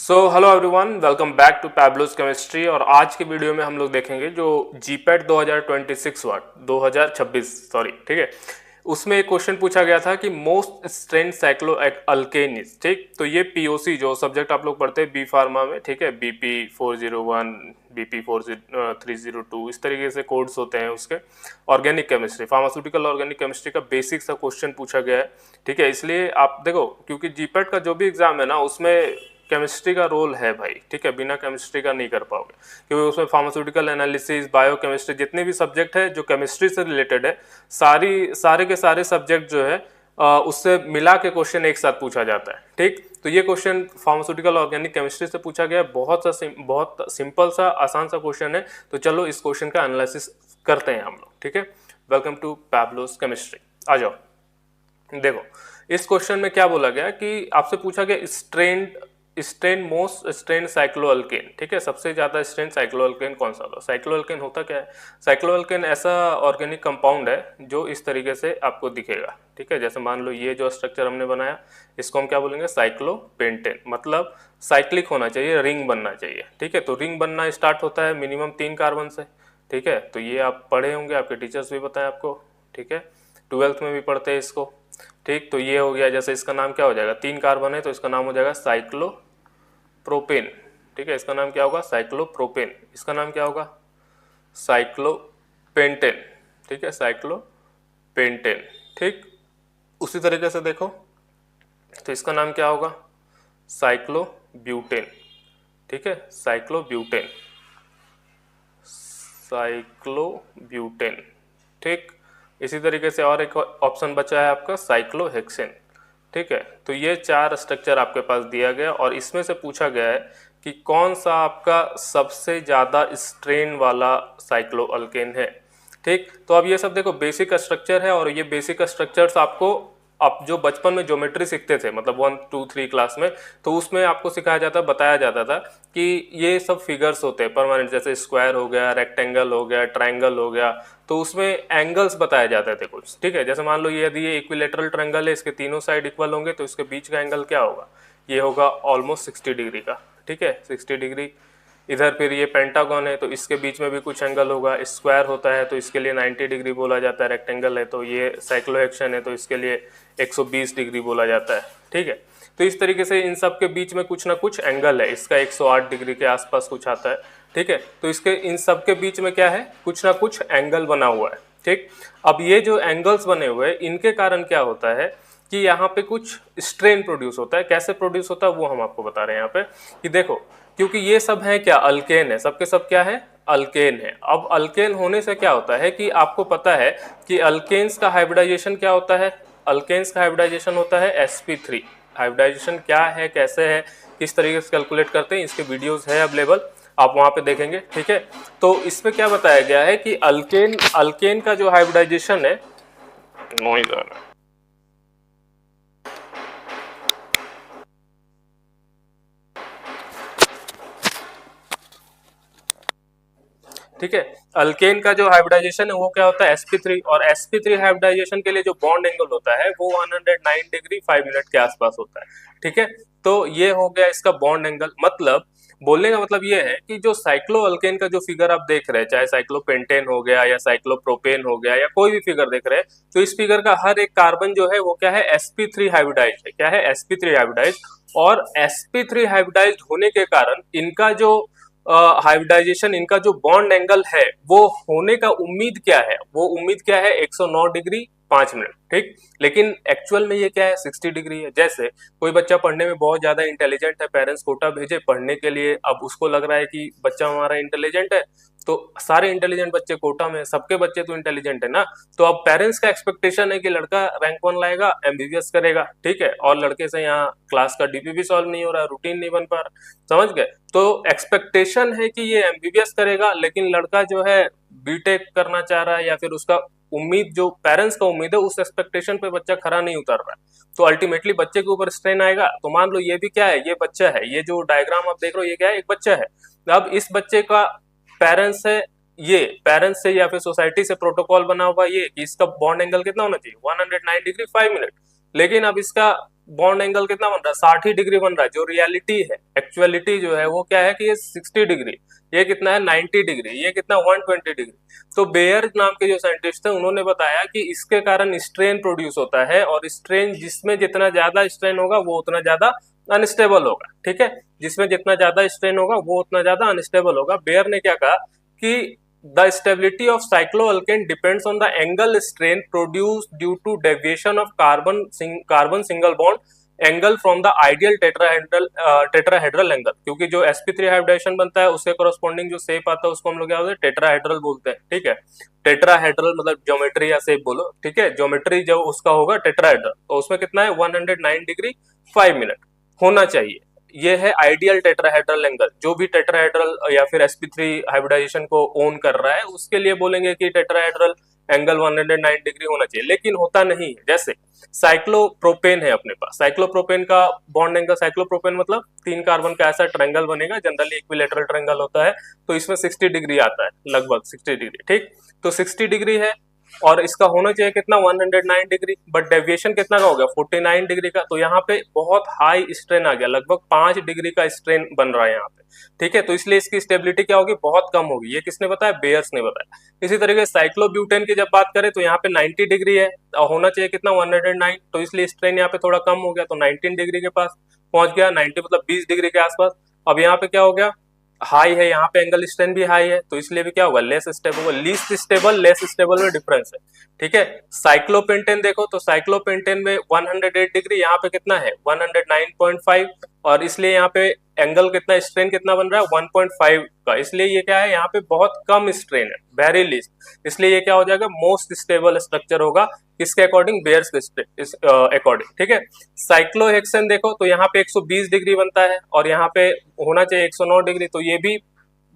So hello everyone, welcome back to Pablo's chemistry. और आज के वीडियो में हम लोग देखेंगे जो जीपैट 2026 हुआ 2026 सॉरी, ठीक है। उसमें एक क्वेश्चन पूछा गया था कि मोस्ट स्ट्रेन साइक्लो अल्केनिज, ठीक। तो ये पीओसी जो सब्जेक्ट आप लोग पढ़ते हैं बी फार्मा में, ठीक है, BP 401, BP 302, इस तरीके से कोड्स होते हैं उसके। Organic chemistry, pharmaceutical organic chemistry का बेसिक सा क्वेश्चन पूछा गया है, ठीक है। इसलिए आप देखो, क्योंकि जीपैट का जो भी एग्जाम है ना, उसमें केमिस्ट्री का रोल है भाई, ठीक है। बिना केमिस्ट्री का नहीं कर पाओगे, क्योंकि उसमें फार्मास्यूटिकल एनालिसिस, बायोकेमिस्ट्री, जितने भी सब्जेक्ट है जो केमिस्ट्री से रिलेटेड है, सारे के सारे सब्जेक्ट जो है उससे मिला के क्वेश्चन एक साथ पूछा जाता है, ठीक। तो ये क्वेश्चन फार्मास्यूटिकल ऑर्गेनिक केमिस्ट्री से पूछा गया है। बहुत सिंपल सा आसान सा क्वेश्चन है। तो चलो इस क्वेश्चन का एनालिसिस करते हैं हम लोग, ठीक है। Welcome to Pablo's chemistry. आ जाओ, देखो इस क्वेश्चन में क्या बोला गया कि आपसे पूछा गया मोस्ट स्ट्रेन साइक्लोअल्केन, ठीक है। सबसे ज्यादा स्ट्रेन साइक्लोअल्केन कौन सा होता है। साइक्लोअल्केन होता क्या है? साइक्लोअल्केन ऐसा ऑर्गेनिक कंपाउंड है जो इस तरीके से आपको दिखेगा, ठीक है। जैसे मान लो ये जो स्ट्रक्चर हमने बनाया, इसको हम क्या बोलेंगे? साइक्लोपेंटेन। मतलब साइक्लिक होना चाहिए, रिंग बनना चाहिए, ठीक है। तो रिंग बनना स्टार्ट होता है मिनिमम 3 कार्बन से, ठीक है। तो ये आप पढ़े होंगे, आपके टीचर्स भी बताएं आपको, ठीक है। 12th में भी पढ़ते हैं इसको, ठीक। तो ये हो गया, जैसे इसका नाम क्या हो जाएगा, 3 कार्बन है तो इसका नाम हो जाएगा साइक्लोप्रोपेन, ठीक है। इसका नाम क्या होगा? साइक्लोप्रोपेन। इसका नाम क्या होगा? साइक्लोपेंटेन, ठीक है, साइक्लोपेंटेन, ठीक। उसी तरीके से देखो, तो इसका नाम क्या होगा? साइक्लोब्यूटेन, ठीक है, साइक्लोब्यूटेन, साइक्लोब्यूटेन, ठीक। इसी तरीके से और एक ऑप्शन बचा है आपका साइक्लोहेक्सेन, ठीक है। तो ये 4 स्ट्रक्चर आपके पास दिया गया और इसमें से पूछा गया है कि कौन सा आपका सबसे ज्यादा स्ट्रेन वाला साइक्लोअल्केन है, ठीक। तो अब ये सब देखो बेसिक स्ट्रक्चर है और ये बेसिक स्ट्रक्चर्स आपको आप जो बचपन में ज्योमेट्री सीखते थे, मतलब 1 2 3 क्लास में, तो उसमें आपको सिखाया जाता, बताया जाता था कि ये सब फिगर्स होते हैं परमानेंट, जैसे स्क्वायर हो गया, रेक्टेंगल हो गया, ट्रायंगल हो गया। तो उसमें एंगल्स बताए जाते थे कुछ, ठीक है। जैसे मान लो ये यदि ये इक्विलेटरल ट्रायंगल है, इसके तीनों साइड इक्वल होंगे, तो इसके बीच का एंगल क्या होगा? ये होगा ऑलमोस्ट 60 डिग्री का, ठीक है, 60 डिग्री। इधर फिर ये पेंटागन है तो इसके बीच में भी कुछ एंगल होगा। स्क्वायर होता है तो इसके लिए 90 डिग्री बोला जाता है। रेक्टेंगल है तो ये साइक्लोहेक्सेन है तो इसके लिए 120 डिग्री बोला जाता है, ठीक है। तो इस तरीके से इन सब के बीच में कुछ ना कुछ एंगल है। इसका 108 डिग्री के आसपास कुछ आता है, ठीक है। तो इसके इन सब के बीच में क्या है? कुछ ना कुछ एंगल बना हुआ है, ठीक। अब ये जो एंगल्स बने हुए हैं, इनके कारण क्या होता है कि यहाँ पे कुछ स्ट्रेन प्रोड्यूस होता है। कैसे प्रोड्यूस होता है वो हम आपको बता रहे हैं यहाँ पे, कि देखो, क्योंकि ये सब है क्या? अल्केन है, सबके सब क्या है? अल्केन है। अब अल्केन होने से क्या होता है कि आपको पता है कि अल्केन्स का हाइब्रिडाइजेशन क्या होता है? अल्केन्स का हाइब्रिडाइजेशन होता है sp3। हाइब्रिडाइजेशन क्या है, कैसे है, किस तरीके से कैलकुलेट करते हैं, इसके वीडियोस है अवेलेबल, आप वहां पे देखेंगे, ठीक है। तो इसमें क्या बताया गया है कि अल्केन अल्केन का जो हाइब्रिडाइजेशन है, नॉइज आ रहा है, ठीक है। अल्केन का जो हाइब्रिडाइजेशन है वो क्या होता है? sp3। और sp3 हाइब्रिडाइजेशन के लिए जो बॉन्ड एंगल होता है वो 109 डिग्री 5 मिनट के आसपास होता है, ठीक है। तो ये हो गया इसका बॉन्ड एंगल। मतलब बोलने का मतलब ये है कि जो साइक्लो अल्केन का जो फिगर आप देख रहे हैं, चाहे साइक्लोपेंटेन हो गया या साइक्लोप्रोपेन हो गया या कोई भी फिगर देख रहे हैं, तो इस फिगर का हर एक कार्बन जो है वो क्या है? sp3 हाइब्रिडाइज है। क्या है? sp3 hybridise. और sp3 हाइब्रिडाइज होने के कारण इनका जो हाइब्रिडाइजेशन, इनका जो बॉन्ड एंगल है वो होने का उम्मीद क्या है? वो उम्मीद क्या है? 109 डिग्री 5 मिनट, ठीक। लेकिन एक्चुअल में ये क्या है? 60 डिग्री है। जैसे कोई बच्चा पढ़ने में बहुत ज्यादा इंटेलिजेंट है, पेरेंट्स कोटा भेजे पढ़ने के लिए, अब उसको लग रहा है कि बच्चा हमारा इंटेलिजेंट है, तो सारे इंटेलिजेंट बच्चे कोटा में, सबके बच्चे तो इंटेलिजेंट है ना। तो अब पेरेंट्स का एक्सपेक्टेशन है कि लड़का रैंक 1 लाएगा, एमबीबीएस करेगा, ठीक है। और लड़के से यहाँ क्लास का डीपीपी सॉल्व नहीं हो रहा, रूटीन नहीं बन पा रहा, समझ गए। तो एक्सपेक्टेशन है कि ये एमबीबीएस करेगा, लेकिन लड़का जो है बीटेक करना चाह रहा है, या फिर उसका उम्मीद, जो पेरेंट्स का उम्मीद है, उस एक्सपेक्टेशन पे बच्चा खरा नहीं उतर रहा है। तो अल्टीमेटली बच्चे के ऊपर स्ट्रेन आएगा। तो मान लो ये भी क्या है? ये बच्चा है। ये जो डायग्राम आप देख रहे हो ये क्या है? एक बच्चा है। अब इस बच्चे का पेरेंट्स है, ये पेरेंट्स से या फिर सोसाइटी से प्रोटोकॉल बना हुआ ये कि इसका बॉन्ड एंगल कितना होना चाहिए? 109 डिग्री 5 मिनट। लेकिन अब इसका बॉन्ड एंगल कितना बन रहा है? 60 डिग्री बन रहा है, जो रियलिटी है, एक्चुअलिटी जो है वो क्या है कि ये 60 डिग्री, ये कितना है 90 डिग्री, ये कितना 120 डिग्री। तो बेयर नाम के जो साइंटिस्ट थे उन्होंने बताया कि इसके कारण स्ट्रेन प्रोड्यूस होता है, और स्ट्रेन जिसमें जितना ज्यादा स्ट्रेन होगा वो उतना ज्यादा अनस्टेबल होगा। ठीक है, जिसमें जितना ज्यादा स्ट्रेन होगा वो उतना ज्यादा अनस्टेबल होगा। बेयर ने क्या कहा कि the stability of cycloalkane depends on the angle strain produce due to deviation of carbon single bond angle from the ideal tetrahedral angle. क्योंकि जो sp3 हाइब्रिडाइजेशन बनता है उसके कोरस्पॉन्डिंग जो शेप आता है उसको हम लोग क्या बोलते हैं, टेट्राहेड्रल बोलते हैं। ठीक है, टेट्राहेड्रल मतलब ज्योमेट्री या शेप बोलो। ठीक है, ज्योमेट्री जो उसका होगा टेट्राहेड्रल, तो उसमें कितना है 109 डिग्री 5 मिनट होना चाहिए। ये है आइडियल टेट्राहेड्रल एंगल। जो भी टेट्राहेड्रल या फिर sp3 हाइब्रिडाइजेशन को ओन कर रहा है उसके लिए बोलेंगे कि टेट्राहेड्रल एंगल 109 डिग्री होना चाहिए, लेकिन होता नहीं है। जैसे साइक्लोप्रोपेन है अपने पास, साइक्लोप्रोपेन का बॉन्ड एंगल, साइक्लोप्रोपेन मतलब 3 कार्बन का ऐसा ट्रायंगल बनेगा, जनरली इक्विलेटरल ट्रायंगल होता है, तो इसमें 60 डिग्री आता है, लगभग 60 डिग्री। ठीक, तो 60 डिग्री है और इसका होना चाहिए कितना 109 डिग्री, बट डेविएशन कितना का हो गया 49 डिग्री का। तो यहाँ पे बहुत हाई स्ट्रेन आ गया, लगभग 5 डिग्री का स्ट्रेन बन रहा है यहाँ पे। ठीक है, तो इसलिए इसकी स्टेबिलिटी क्या होगी, बहुत कम होगी। ये किसने बताया, बेयर्स ने बताया। इसी तरीके से साइक्लोब्यूटेन की जब बात करें तो यहाँ पे 90 डिग्री है, होना चाहिए कितना 109, तो इसलिए स्ट्रेन यहाँ पे थोड़ा कम हो गया, तो 19 डिग्री के पास पहुंच गया, 90 मतलब 20 डिग्री के आसपास। अब यहाँ पे क्या हो गया, हाई है, यहाँ पे एंगल स्ट्रेन भी हाई है, तो इसलिए भी क्या होगा, less stable, least stable less stable में डिफरेंस है। ठीक है, साइक्लोपेंटेन देखो तो साइक्लोपेंटेन में 108 डिग्री, यहाँ पे कितना है 109.5, और इसलिए यहाँ पे एंगल कितना, स्ट्रेन कितना बन रहा है 1.5 का, इसलिए ये क्या है यहाँ पे बहुत कम स्ट्रेन है, वेरी लीस्ट, इसलिए ये क्या हो जाएगा, मोस्ट स्टेबल स्ट्रक्चर होगा किसके अकॉर्डिंग, बेयर्स के अकॉर्डिंग। ठीक है, साइक्लोहेक्सेन देखो तो यहाँ पे 120 डिग्री बनता है और यहाँ पे होना चाहिए 109 डिग्री, तो ये भी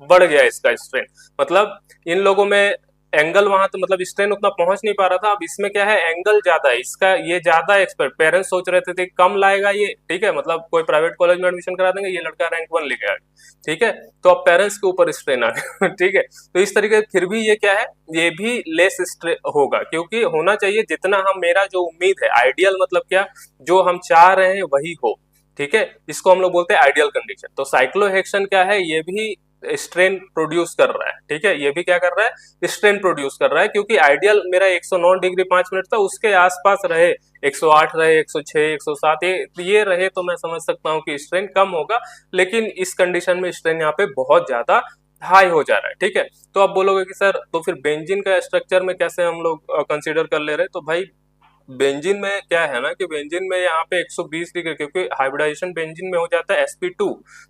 बढ़ गया इसका स्ट्रेन, मतलब इन लोगों में एंगल वहां तो मतलब स्ट्रेन उतना पहुंच नहीं पा रहा था, अब इसमें क्या है एंगल ज्यादा है इसका, ये ज्यादा एक्सपर्ट, पेरेंट्स सोच रहे थे कम लाएगा ये। ठीक है, मतलब कोई प्राइवेट कॉलेज में एडमिशन करा देंगे, ये लड़का रैंक 1 लेके आएगा। ठीक है, तो अब पेरेंट्स के ऊपर स्ट्रेन आ गया। ठीक है, तो इस तरीके फिर भी ये क्या है, ये भी लेस स्ट्रेन होगा, क्योंकि होना चाहिए जितना हम, मेरा जो उम्मीद है, आइडियल मतलब क्या, जो हम चाह रहे हैं वही हो। ठीक है, इसको हम लोग बोलते हैं आइडियल कंडीशन। तो साइक्लोहेक्सेन क्या है, ये भी स्ट्रेन प्रोड्यूस कर रहा है। ठीक है, ये भी क्या कर रहा है, स्ट्रेन प्रोड्यूस कर रहा है, क्योंकि आइडियल मेरा 109 डिग्री 5 मिनट था, उसके आसपास रहे, 108 रहे, 106, 107 ये रहे, तो मैं समझ सकता हूँ कि स्ट्रेन कम होगा, लेकिन इस कंडीशन में स्ट्रेन यहाँ पे बहुत ज्यादा हाई हो जा रहा है। ठीक है, तो आप बोलोगे कि सर तो फिर बेंजीन का स्ट्रक्चर में कैसे हम लोग कंसीडर कर ले रहे हैं, तो भाई बेंजीन में क्या है ना कि बेंजीन में यहाँ पे 120 डिग्री, क्योंकि हाइब्रिडाइजेशन बेंजीन में हो जाता है sp2।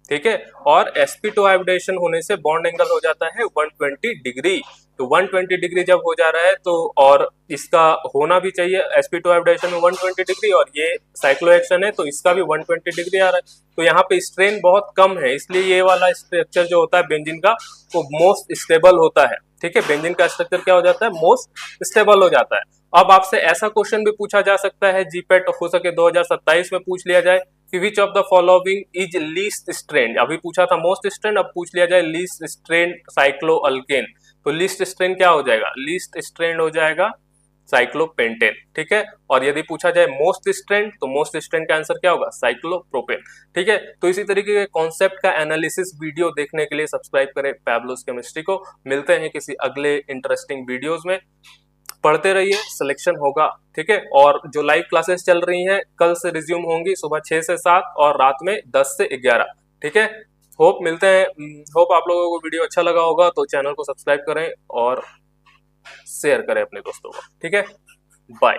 ठीक है, और sp2 हाइब्रिडाइजेशन होने से बॉन्ड एंगल हो जाता है 120 डिग्री। तो 120 डिग्री जब हो जा रहा है तो, और इसका होना भी चाहिए sp2 हाइब्रिडाइजेशन में 120 डिग्री, और ये साइक्लोहेक्सेन है तो इसका भी 120 डिग्री आ रहा है, तो यहाँ पे स्ट्रेन बहुत कम है, इसलिए ये वाला स्ट्रक्चर जो होता है बेंजीन का वो मोस्ट स्टेबल होता है। ठीक है, बेंजीन का स्ट्रक्चर क्या हो जाता है, मोस्ट स्टेबल हो जाता है। अब आपसे ऐसा क्वेश्चन भी पूछा जा सकता है, जीपेट हो सके 2027 में पूछ लिया जाए कि which of the following is least strand, अभी पूछा था मोस्ट स्ट्रेंड, अब पूछ लिया जाए लीस्ट स्ट्रेंड साइक्लोअल्केन, तो लीस्ट स्ट्रेंड क्या हो जाएगा, लीस्ट स्ट्रेंड हो जाएगा साइक्लोपेंटेन। ठीक है, और यदि पूछा जाए मोस्ट स्ट्रेंड, तो मोस्ट स्ट्रेंड का आंसर क्या होगा, साइक्लोप्रोपेन। ठीक है, तो इसी तरीके के कॉन्सेप्ट का एनालिसिस वीडियो देखने के लिए सब्सक्राइब करें पैब्लोस केमिस्ट्री को। मिलते हैं किसी अगले इंटरेस्टिंग वीडियोस में, पढ़ते रहिए, सिलेक्शन होगा। ठीक है, और जो लाइव क्लासेस चल रही हैं कल से रिज्यूम होंगी, सुबह 6 से 7 और रात में 10 से 11। ठीक है, होप मिलते हैं, होप आप लोगों को वीडियो अच्छा लगा होगा, तो चैनल को सब्सक्राइब करें और शेयर करें अपने दोस्तों को। ठीक है, बाय।